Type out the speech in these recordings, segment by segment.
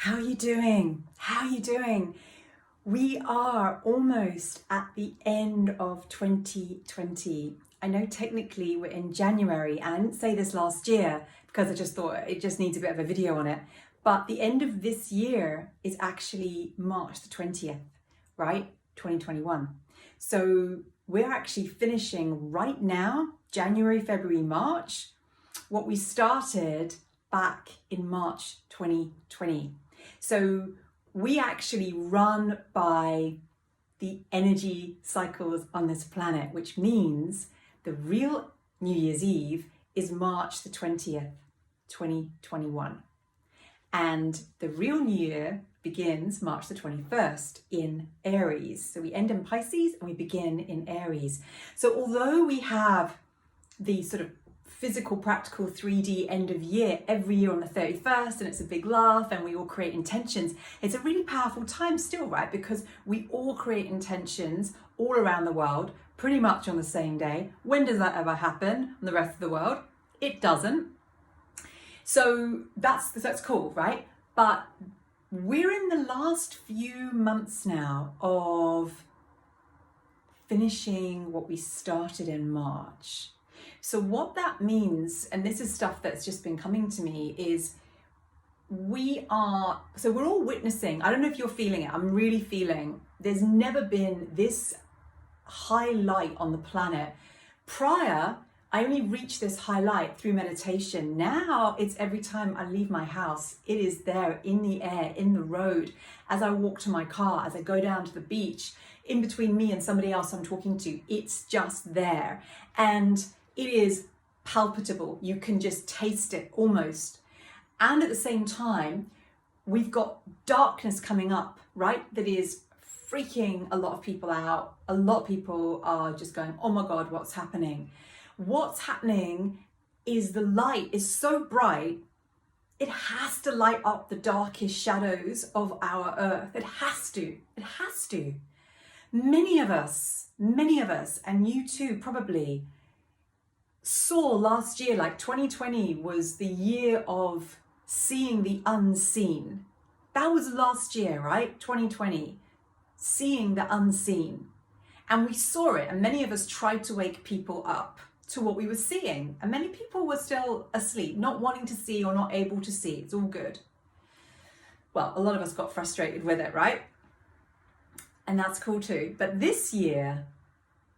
How are you doing? How are you doing? We are almost at the end of 2020. I know technically we're in January, and I didn't say this last year because I just thought it just needs a bit of a video on it. But the end of this year is actually March the 20th, right? 2021. So we're actually finishing right now, January, February, March, what we started back in March 2020. So we actually run by the energy cycles on this planet, which means the real New Year's Eve is March the 20th, 2021. And the real New Year begins March the 21st in Aries. So we end in Pisces and we begin in Aries. So although we have the sort of physical, practical 3D end of year every year on the 31st, and it's a big laugh and we all create intentions, it's a really powerful time still, right? Because we all create intentions all around the world pretty much on the same day. When does that ever happen in the rest of the world? It doesn't. So that's cool, right? But we're in the last few months now of finishing what we started in March. So what that means, and this is stuff that's just been coming to me, is we're all witnessing, I don't know if you're feeling it, I'm really feeling, there's never been this high light on the planet. Prior, I only reached this high light through meditation. Now it's every time I leave my house, it is there in the air, in the road, as I walk to my car, as I go down to the beach, in between me and somebody else I'm talking to, it's just there. And it is palpable. You can just taste it almost. And at the same time, we've got darkness coming up, right? That is freaking a lot of people out. A lot of people are just going, oh my God, what's happening? What's happening is the light is so bright, it has to light up the darkest shadows of our earth. It has to. Many of us, and you too probably, saw last year, like 2020 was the year of seeing the unseen. That was last year, right? 2020, seeing the unseen. And we saw it, and many of us tried to wake people up to what we were seeing. And many people were still asleep, not wanting to see or not able to see. It's all good. Well, a lot of us got frustrated with it, right? And that's cool too. But this year,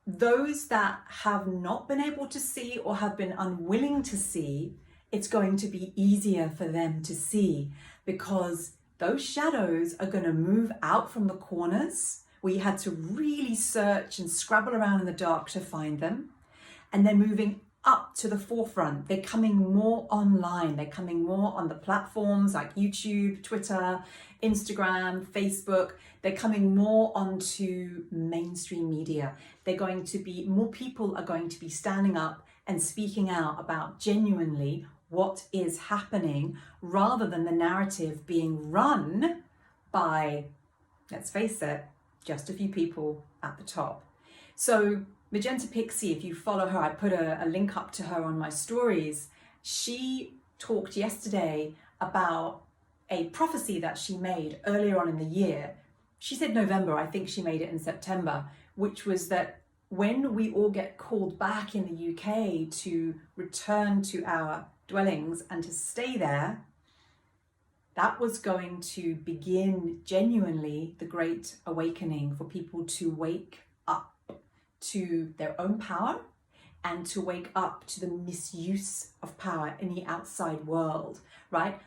those that have not been able to see or have been unwilling to see, it's going to be easier for them to see, because those shadows are going to move out from the corners where you had to really search and scrabble around in the dark to find them. And they're moving up to the forefront. They're coming more online. They're coming more on the platforms like YouTube, Twitter, Instagram, Facebook. They're coming more onto mainstream media. More people are going to be standing up and speaking out about genuinely what is happening, rather than the narrative being run by, let's face it, just a few people at the top. So Magenta Pixie, if you follow her, I put a link up to her on my stories. She talked yesterday about a prophecy that she made earlier on in the year. She said November, I think she made it in September, which was that when we all get called back in the UK to return to our dwellings and to stay there, that was going to begin genuinely the Great Awakening, for people to wake up to their own power and to wake up to the misuse of power in the outside world, right?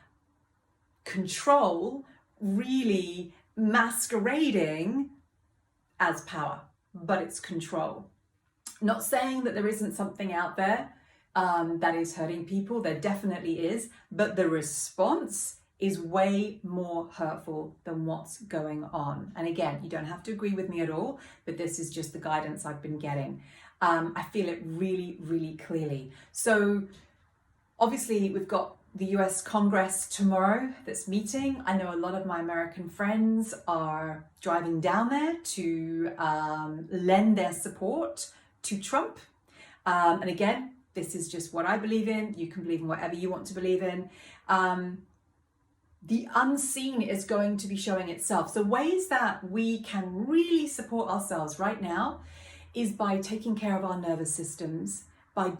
Control really masquerading as power, but it's control. Not saying that there isn't something out there that is hurting people, there definitely is, but the response is way more hurtful than what's going on. And again, you don't have to agree with me at all, but this is just the guidance I've been getting. I feel it really, really clearly. So obviously we've got the US Congress tomorrow that's meeting. I know a lot of my American friends are driving down there to lend their support to Trump. And again, this is just what I believe in. You can believe in whatever you want to believe in. the unseen is going to be showing itself. So ways that we can really support ourselves right now is by taking care of our nervous systems, by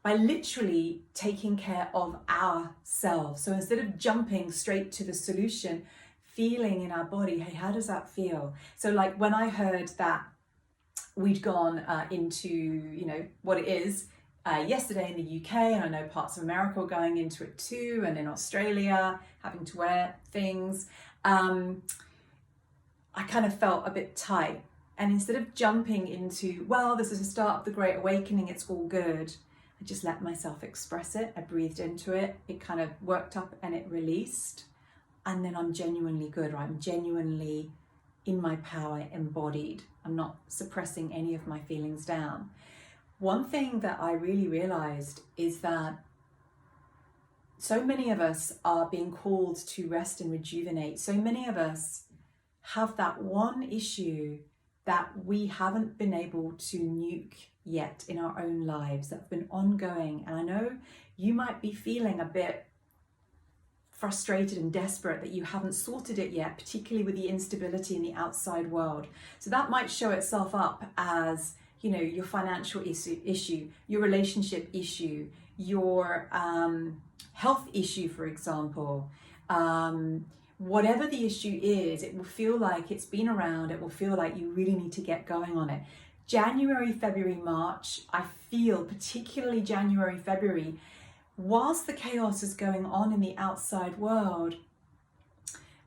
literally taking care of ourselves. So instead of jumping straight to the solution, feeling in our body, hey, how does that feel? So like when I heard that we'd gone into, what it is yesterday in the UK, and I know parts of America are going into it too, and in Australia, having to wear things, I kind of felt a bit tight. And instead of jumping into, well, this is the start of the Great Awakening, it's all good, I just let myself express it. I breathed into it. It kind of worked up and it released. And then I'm genuinely good, right? I'm genuinely in my power, embodied. I'm not suppressing any of my feelings down. One thing that I really realized is that so many of us are being called to rest and rejuvenate. So many of us have that one issue that we haven't been able to nuke yet in our own lives, that have been ongoing. And I know you might be feeling a bit frustrated and desperate that you haven't sorted it yet, particularly with the instability in the outside world. So that might show itself up as, your financial issue, your relationship issue, your health issue, for example. Whatever the issue is, it will feel like it's been around. It will feel like you really need to get going on it. January, February, March, I feel particularly January, February, whilst the chaos is going on in the outside world,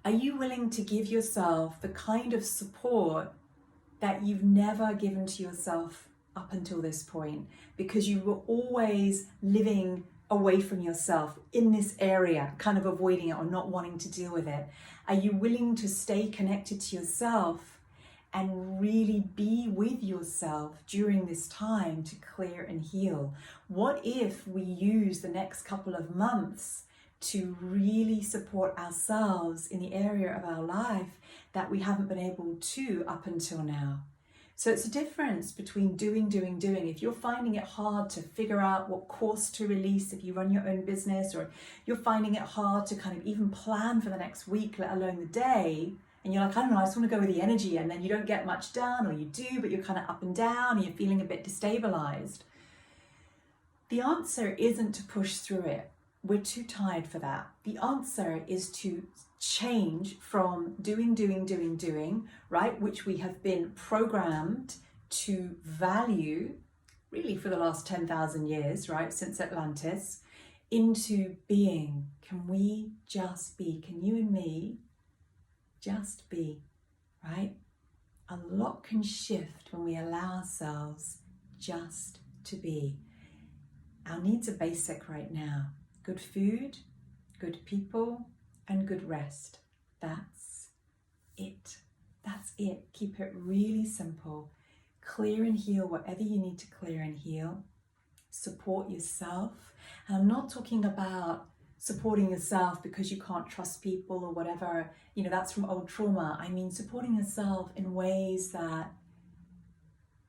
are you willing to give yourself the kind of support that you've never given to yourself up until this point? Because you were always living away from yourself in this area, kind of avoiding it or not wanting to deal with it. Are you willing to stay connected to yourself and really be with yourself during this time to clear and heal? What if we use the next couple of months to really support ourselves in the area of our life that we haven't been able to up until now? So it's a difference between doing. If you're finding it hard to figure out what course to release, if you run your own business, or you're finding it hard to kind of even plan for the next week, let alone the day, and you're like, I don't know, I just want to go with the energy, and then you don't get much done, or you do, but you're kind of up and down, and you're feeling a bit destabilized. The answer isn't to push through it. We're too tired for that. The answer is to change from doing, right, which we have been programmed to value really for the last 10,000 years, right, since Atlantis, into being. Can we just be? Can you and me just be, right? A lot can shift when we allow ourselves just to be. Our needs are basic right now. Good food, good people, and good rest. That's it. That's it. Keep it really simple. Clear and heal whatever you need to clear and heal. Support yourself. And I'm not talking about supporting yourself because you can't trust people or whatever. That's from old trauma. I mean, supporting yourself in ways that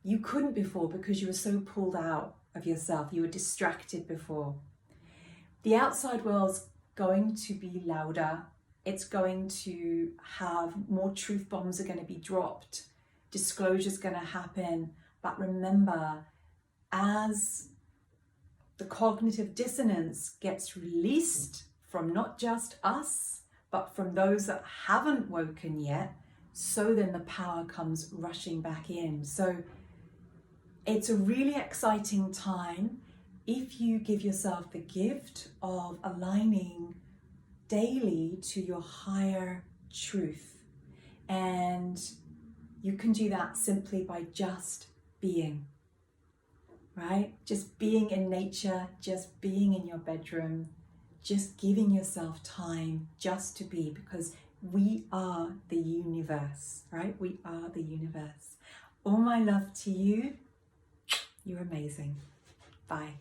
you couldn't before because you were so pulled out of yourself. You were distracted before. The outside world's going to be louder. It's going to have more truth bombs are going to be dropped. Disclosure's going to happen. But remember, as the cognitive dissonance gets released from not just us, but from those that haven't woken yet, so then the power comes rushing back in. So it's a really exciting time if you give yourself the gift of aligning daily to your higher truth. And you can do that simply by just being, right? Just being in nature, just being in your bedroom, just giving yourself time just to be, because we are the universe, right? We are the universe. All my love to you. You're amazing. Bye.